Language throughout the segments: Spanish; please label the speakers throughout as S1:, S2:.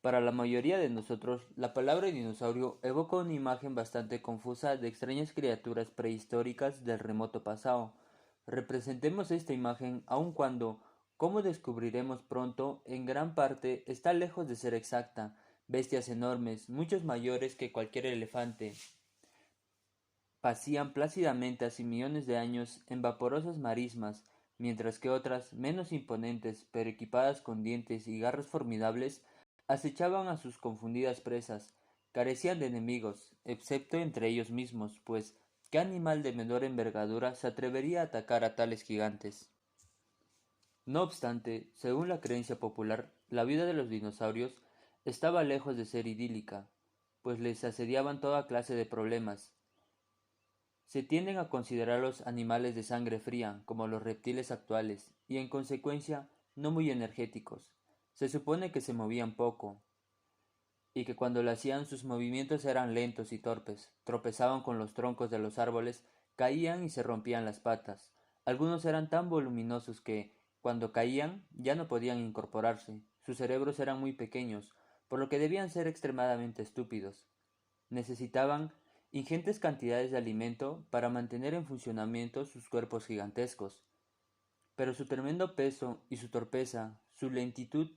S1: Para la mayoría de nosotros, la palabra dinosaurio evoca una imagen bastante confusa de extrañas criaturas prehistóricas del remoto pasado. Representemos esta imagen aun cuando, como descubriremos pronto, en gran parte está lejos de ser exacta. Bestias enormes, muchos mayores que cualquier elefante, pacían plácidamente hace millones de años en vaporosas marismas, mientras que otras, menos imponentes, pero equipadas con dientes y garras formidables, acechaban a sus confundidas presas. Carecían de enemigos, excepto entre ellos mismos, pues ¿qué animal de menor envergadura se atrevería a atacar a tales gigantes? No obstante, según la creencia popular, la vida de los dinosaurios estaba lejos de ser idílica, pues les asediaban toda clase de problemas. Se tienden a considerarlos animales de sangre fría, como los reptiles actuales, y en consecuencia no muy energéticos. Se supone que se movían poco, y que cuando lo hacían sus movimientos eran lentos y torpes, tropezaban con los troncos de los árboles, caían y se rompían las patas. Algunos eran tan voluminosos que, cuando caían, ya no podían incorporarse. Sus cerebros eran muy pequeños, por lo que debían ser extremadamente estúpidos. Necesitaban ingentes cantidades de alimento para mantener en funcionamiento sus cuerpos gigantescos, pero su tremendo peso y su torpeza, su lentitud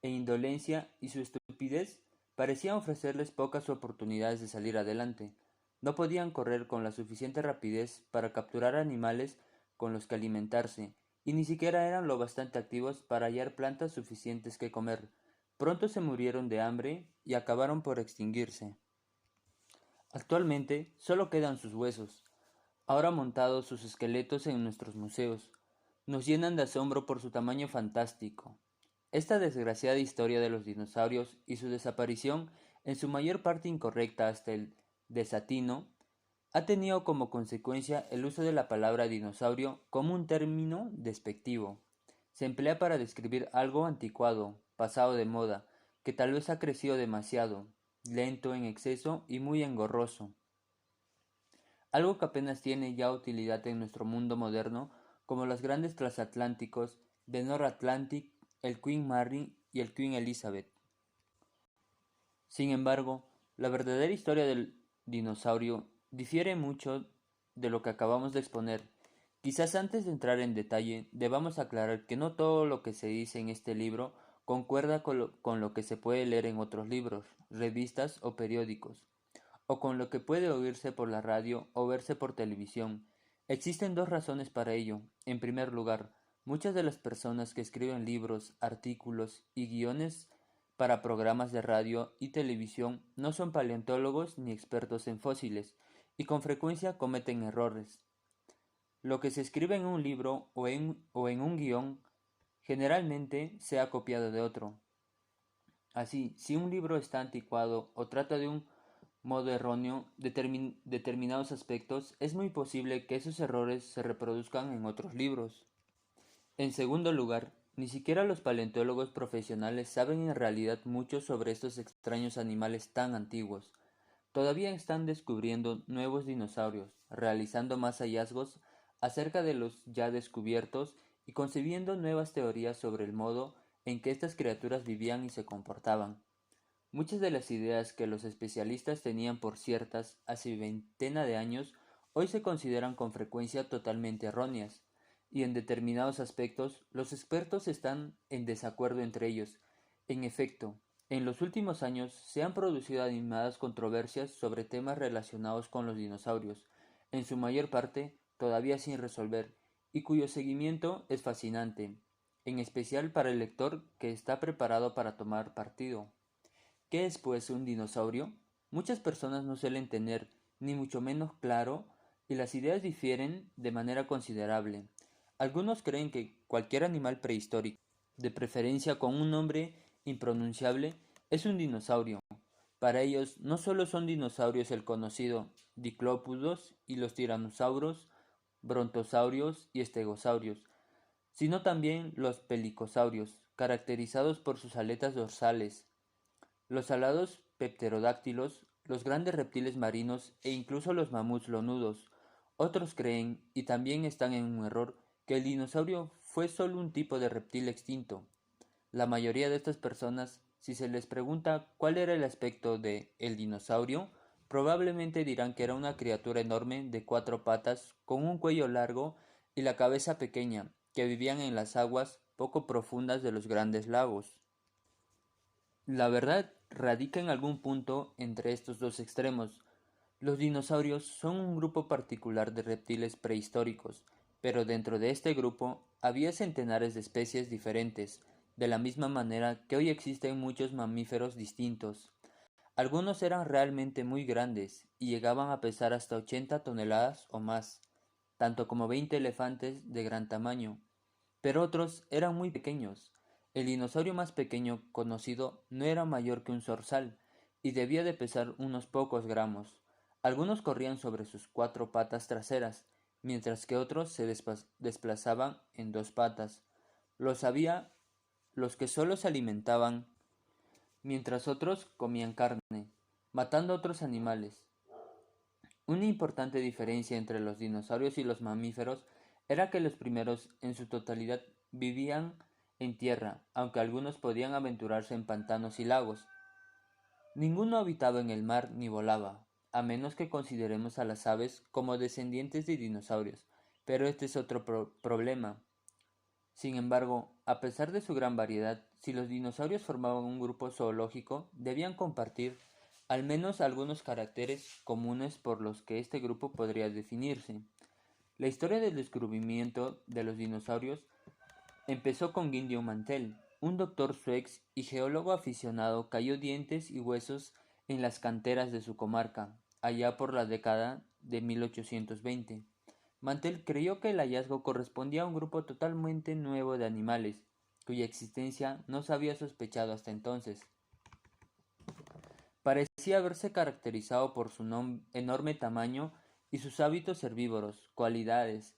S1: e indolencia y su estupidez parecían ofrecerles pocas oportunidades de salir adelante. No podían correr con la suficiente rapidez para capturar animales con los que alimentarse, y ni siquiera eran lo bastante activos para hallar plantas suficientes que comer. Pronto se murieron de hambre y acabaron por extinguirse. Actualmente solo quedan sus huesos, ahora montados sus esqueletos en nuestros museos. Nos llenan de asombro por su tamaño fantástico. Esta desgraciada historia de los dinosaurios y su desaparición, en su mayor parte incorrecta hasta el desatino, ha tenido como consecuencia el uso de la palabra dinosaurio como un término despectivo. Se emplea para describir algo anticuado, pasado de moda, que tal vez ha crecido demasiado, lento en exceso y muy engorroso. Algo que apenas tiene ya utilidad en nuestro mundo moderno, como los grandes transatlánticos de North Atlantic, el Queen Mary y el Queen Elizabeth. Sin embargo, la verdadera historia del dinosaurio difiere mucho de lo que acabamos de exponer. Quizás antes de entrar en detalle, debamos aclarar que no todo lo que se dice en este libro concuerda con lo que se puede leer en otros libros, revistas o periódicos, o con lo que puede oírse por la radio o verse por televisión. Existen dos razones para ello. En primer lugar, muchas de las personas que escriben libros, artículos y guiones para programas de radio y televisión no son paleontólogos ni expertos en fósiles, y con frecuencia cometen errores. Lo que se escribe en un libro o en un guión generalmente se ha copiado de otro. Así, si un libro está anticuado o trata de un modo erróneo determinados aspectos, es muy posible que esos errores se reproduzcan en otros libros. En segundo lugar, ni siquiera los paleontólogos profesionales saben en realidad mucho sobre estos extraños animales tan antiguos. Todavía están descubriendo nuevos dinosaurios, realizando más hallazgos acerca de los ya descubiertos y concebiendo nuevas teorías sobre el modo en que estas criaturas vivían y se comportaban. Muchas de las ideas que los especialistas tenían por ciertas hace veintena de años hoy se consideran con frecuencia totalmente erróneas, y en determinados aspectos los expertos están en desacuerdo entre ellos. En efecto, en los últimos años se han producido animadas controversias sobre temas relacionados con los dinosaurios, en su mayor parte todavía sin resolver, y cuyo seguimiento es fascinante, en especial para el lector que está preparado para tomar partido. ¿Qué es pues un dinosaurio? Muchas personas no suelen tener ni mucho menos claro y las ideas difieren de manera considerable. Algunos creen que cualquier animal prehistórico, de preferencia con un nombre impronunciable, es un dinosaurio. Para ellos no solo son dinosaurios el conocido Diclópodos y los tiranosaurios, brontosaurios y estegosaurios, sino también los pelicosaurios, caracterizados por sus aletas dorsales, los alados pterodáctilos, los grandes reptiles marinos e incluso los mamuts lonudos. Otros creen, y también están en un error, que el dinosaurio fue solo un tipo de reptil extinto. La mayoría de estas personas Si se les pregunta cuál era el aspecto de el dinosaurio, probablemente dirán que era una criatura enorme de 4 patas, con un cuello largo y la cabeza pequeña, que vivían en las aguas poco profundas de los grandes lagos. La verdad radica en algún punto entre estos dos extremos. Los dinosaurios son un grupo particular de reptiles prehistóricos, pero dentro de este grupo había centenares de especies diferentes, de la misma manera que hoy existen muchos mamíferos distintos. Algunos eran realmente muy grandes y llegaban a pesar hasta 80 toneladas o más, tanto como 20 elefantes de gran tamaño, pero otros eran muy pequeños. El dinosaurio más pequeño conocido no era mayor que un zorzal y debía de pesar unos pocos gramos. Algunos corrían sobre sus 4 patas traseras, mientras que otros se desplazaban en 2 patas. Había los que solo se alimentaban, mientras otros comían carne, matando a otros animales. Una importante diferencia entre los dinosaurios y los mamíferos era que los primeros en su totalidad vivían en tierra, aunque algunos podían aventurarse en pantanos y lagos. Ninguno habitaba en el mar ni volaba, a menos que consideremos a las aves como descendientes de dinosaurios, pero este es otro problema. Sin embargo, a pesar de su gran variedad, si los dinosaurios formaban un grupo zoológico, debían compartir al menos algunos caracteres comunes por los que este grupo podría definirse. La historia del descubrimiento de los dinosaurios empezó con Gideon Mantell, un doctor sueco y geólogo aficionado que halló dientes y huesos en las canteras de su comarca, allá por la década de 1820. Mantell creyó que el hallazgo correspondía a un grupo totalmente nuevo de animales, cuya existencia no se había sospechado hasta entonces. Parecía haberse caracterizado por su enorme tamaño y sus hábitos herbívoros, cualidades,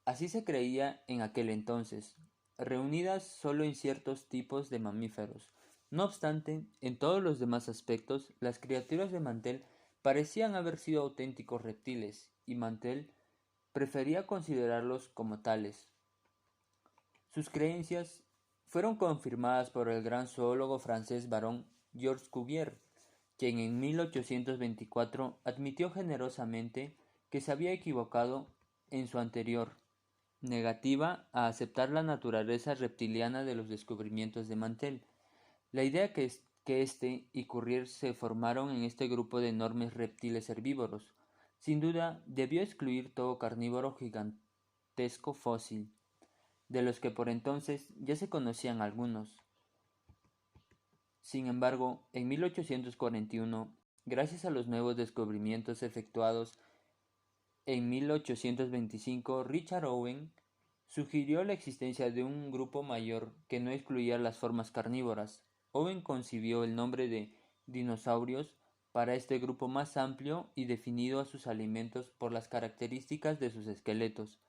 S1: así se creía en aquel entonces, reunidas solo en ciertos tipos de mamíferos. No obstante, en todos los demás aspectos, las criaturas de Mantell parecían haber sido auténticos reptiles, y Mantell prefería considerarlos como tales. Sus creencias fueron confirmadas por el gran zoólogo francés barón Georges Cuvier, quien en 1824 admitió generosamente que se había equivocado en su anterior negativa a aceptar la naturaleza reptiliana de los descubrimientos de Mantell. La idea que éste y Cuvier se formaron en este grupo de enormes reptiles herbívoros, sin duda debió excluir todo carnívoro gigantesco fósil, de los que por entonces ya se conocían algunos. Sin embargo, en 1841, gracias a los nuevos descubrimientos efectuados en 1825, Richard Owen sugirió la existencia de un grupo mayor que no excluía las formas carnívoras. Owen concibió el nombre de dinosaurios para este grupo más amplio y definido a sus alimentos por las características de sus esqueletos,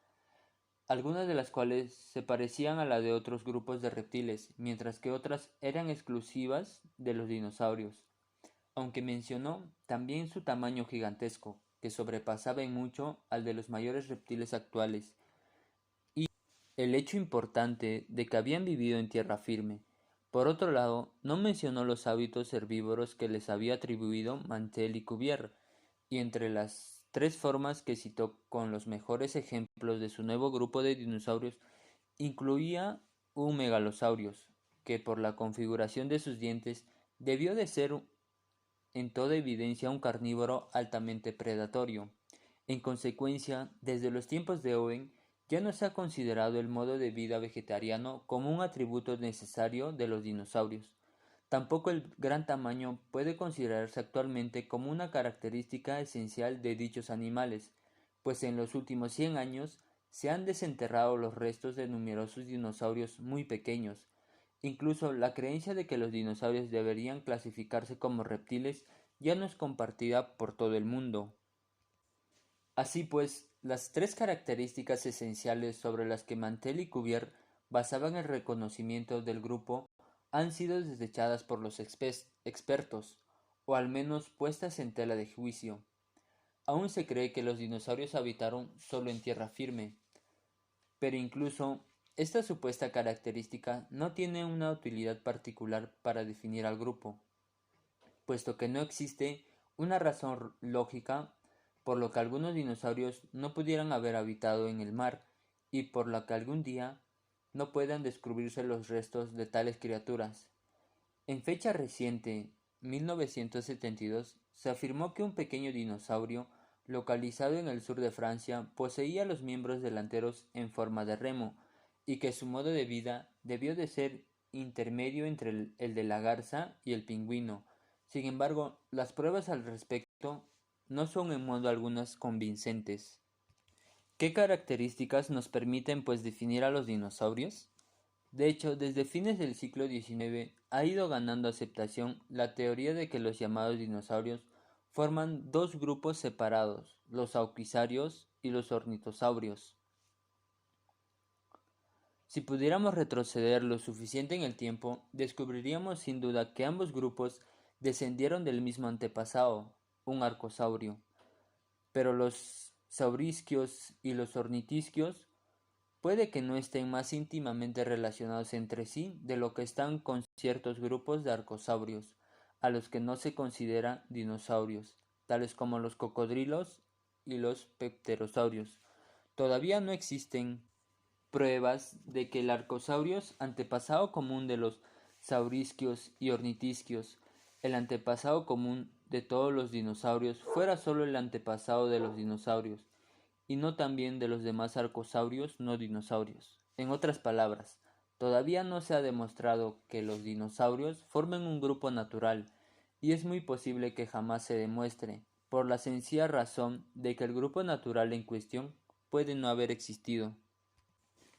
S1: algunas de las cuales se parecían a la de otros grupos de reptiles, mientras que otras eran exclusivas de los dinosaurios, aunque mencionó también su tamaño gigantesco, que sobrepasaba en mucho al de los mayores reptiles actuales, y el hecho importante de que habían vivido en tierra firme. Por otro lado, no mencionó los hábitos herbívoros que les había atribuido Mantell y Cuvier, y entre las 3 formas que citó con los mejores ejemplos de su nuevo grupo de dinosaurios, incluía un megalosaurios, que por la configuración de sus dientes debió de ser en toda evidencia un carnívoro altamente predatorio. En consecuencia, desde los tiempos de Owen, ya no se ha considerado el modo de vida vegetariano como un atributo necesario de los dinosaurios. Tampoco el gran tamaño puede considerarse actualmente como una característica esencial de dichos animales, pues en los últimos 100 años se han desenterrado los restos de numerosos dinosaurios muy pequeños. Incluso la creencia de que los dinosaurios deberían clasificarse como reptiles ya no es compartida por todo el mundo. Así pues, las 3 características esenciales sobre las que Mantell y Cuvier basaban el reconocimiento del grupo han sido desechadas por los expertos, o al menos puestas en tela de juicio. Aún se cree que los dinosaurios habitaron solo en tierra firme, pero incluso Esta supuesta característica no tiene una utilidad particular para definir al grupo, puesto que no existe una razón lógica por lo que algunos dinosaurios no pudieran haber habitado en el mar y por la que algún día no puedan descubrirse los restos de tales criaturas. En fecha reciente, 1972, se afirmó que un pequeño dinosaurio localizado en el sur de Francia poseía los miembros delanteros en forma de remo y que su modo de vida debió de ser intermedio entre el de la garza y el pingüino. Sin embargo, las pruebas al respecto no son en modo algunas convincentes. ¿Qué características nos permiten pues definir a los dinosaurios? De hecho, desde fines del siglo XIX ha ido ganando aceptación la teoría de que los llamados dinosaurios forman dos grupos separados, los saucisarios y los ornitosaurios. Si pudiéramos retroceder lo suficiente en el tiempo, descubriríamos sin duda que ambos grupos descendieron del mismo antepasado, un arcosaurio, pero los saurisquios y los ornitisquios puede que no estén más íntimamente relacionados entre sí de lo que están con ciertos grupos de arcosaurios, a los que no se considera dinosaurios, tales como los cocodrilos y los pterosaurios. Todavía no existen pruebas de que el arcosaurios, antepasado común de los saurisquios y ornitisquios, el antepasado común de todos los dinosaurios, fuera solo el antepasado de los dinosaurios, y no también de los demás arcosaurios no dinosaurios. En otras palabras, todavía no se ha demostrado que los dinosaurios formen un grupo natural, y es muy posible que jamás se demuestre, por la sencilla razón de que el grupo natural en cuestión puede no haber existido.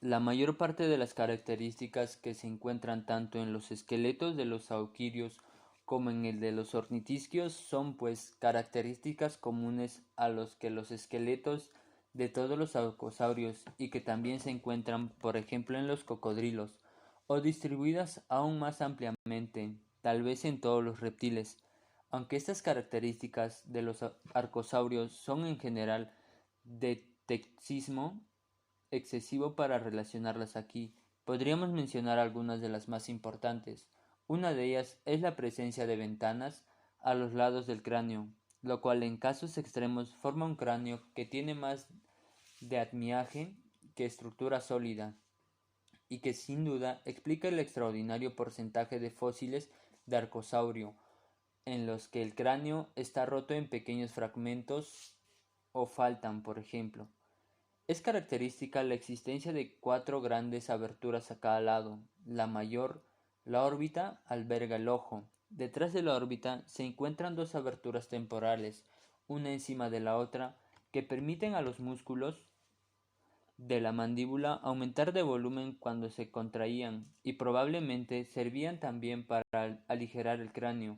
S1: La mayor parte de las características que se encuentran tanto en los esqueletos de los sauquirios como en el de los ornitisquios son pues características comunes a los que los esqueletos de todos los arcosaurios y que también se encuentran por ejemplo en los cocodrilos o distribuidas aún más ampliamente, tal vez en todos los reptiles. Aunque estas características de los arcosaurios son en general de texismo excesivo para relacionarlas aquí, podríamos mencionar algunas de las más importantes. Una de ellas es la presencia de ventanas a los lados del cráneo, lo cual en casos extremos forma un cráneo que tiene más de atmiaje que estructura sólida, y que sin duda explica el extraordinario porcentaje de fósiles de arcosaurio, en los que el cráneo está roto en pequeños fragmentos o faltan, por ejemplo. Es característica la existencia de cuatro grandes aberturas a cada lado. La mayor, la órbita, alberga el ojo. Detrás de la órbita se encuentran dos aberturas temporales, una encima de la otra, que permiten a los músculos de la mandíbula aumentar de volumen cuando se contraían y probablemente servían también para aligerar el cráneo.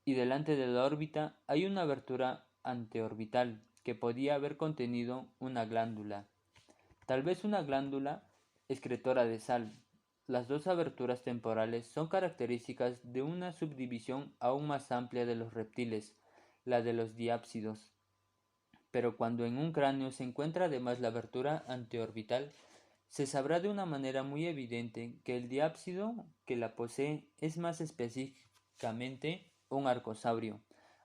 S1: Y delante de la órbita hay una abertura anteorbital que podía haber contenido una glándula, tal vez una glándula excretora de sal. Las dos aberturas temporales son características de una subdivisión aún más amplia de los reptiles, la de los diápsidos. Pero cuando en un cráneo se encuentra además la abertura anteorbital, se sabrá de una manera muy evidente que el diápsido que la posee es más específicamente un arcosaurio.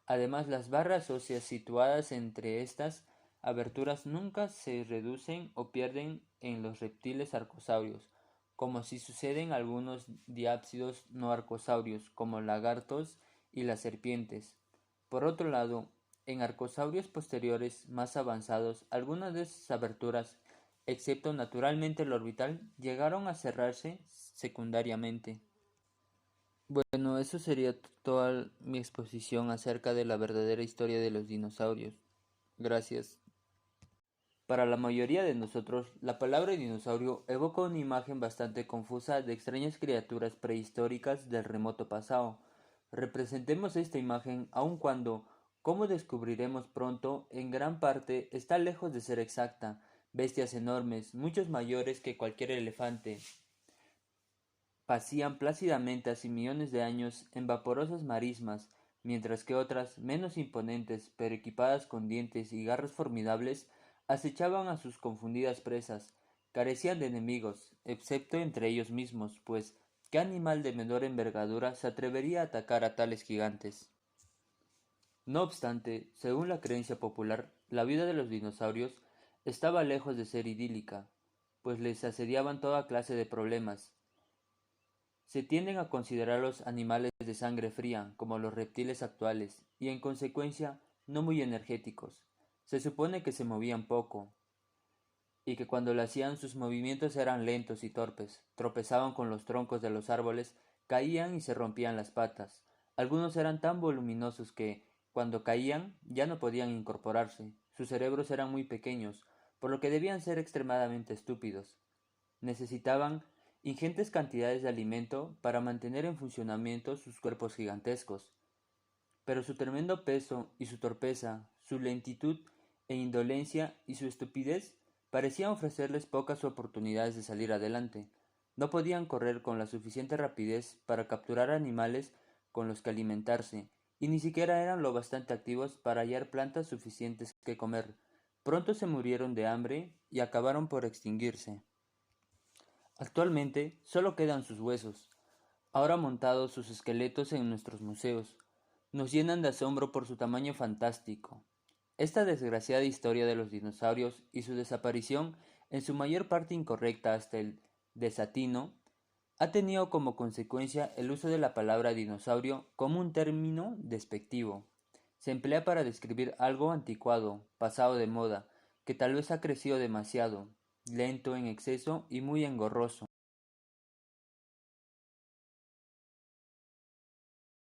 S1: Además, las barras óseas situadas entre estas aberturas nunca se reducen o pierden en los reptiles arcosaurios, como si sucede en algunos diápsidos no arcosaurios, como lagartos y las serpientes. Por otro lado, en arcosaurios posteriores más avanzados, algunas de esas aberturas, excepto naturalmente el orbital, llegaron a cerrarse secundariamente. Bueno, eso sería toda mi exposición acerca de la verdadera historia de los dinosaurios. Gracias. Para la mayoría de nosotros, la palabra dinosaurio evoca una imagen bastante confusa de extrañas criaturas prehistóricas del remoto pasado. Representemos esta imagen aun cuando, como descubriremos pronto, en gran parte está lejos de ser exacta. Bestias enormes, muchos mayores que cualquier elefante, pacían plácidamente hace millones de años en vaporosas marismas, mientras que otras, menos imponentes, pero equipadas con dientes y garras formidables, acechaban a sus confundidas presas. Carecían de enemigos, excepto entre ellos mismos, pues ¿qué animal de menor envergadura se atrevería a atacar a tales gigantes? No obstante, según la creencia popular, la vida de los dinosaurios estaba lejos de ser idílica, pues les asediaban toda clase de problemas. Se tienden a considerar los animales de sangre fría, como los reptiles actuales, y en consecuencia no muy energéticos. Se supone que se movían poco, y que cuando lo hacían sus movimientos eran lentos y torpes, tropezaban con los troncos de los árboles, caían y se rompían las patas. Algunos eran tan voluminosos que, cuando caían, ya no podían incorporarse. Sus cerebros eran muy pequeños, por lo que debían ser extremadamente estúpidos. Necesitaban ingentes cantidades de alimento para mantener en funcionamiento sus cuerpos gigantescos. Pero su tremendo peso y su torpeza, su lentitud e indolencia y su estupidez parecían ofrecerles pocas oportunidades de salir adelante. No podían correr con la suficiente rapidez para capturar animales con los que alimentarse, y ni siquiera eran lo bastante activos para hallar plantas suficientes que comer. Pronto se murieron de hambre y acabaron por extinguirse. Actualmente solo quedan sus huesos, ahora montados sus esqueletos en nuestros museos. Nos llenan de asombro por su tamaño fantástico. Esta desgraciada historia de los dinosaurios y su desaparición, en su mayor parte incorrecta hasta el desatino, ha tenido como consecuencia el uso de la palabra dinosaurio como un término despectivo. Se emplea para describir algo anticuado, pasado de moda, que tal vez ha crecido demasiado, lento en exceso y muy engorroso.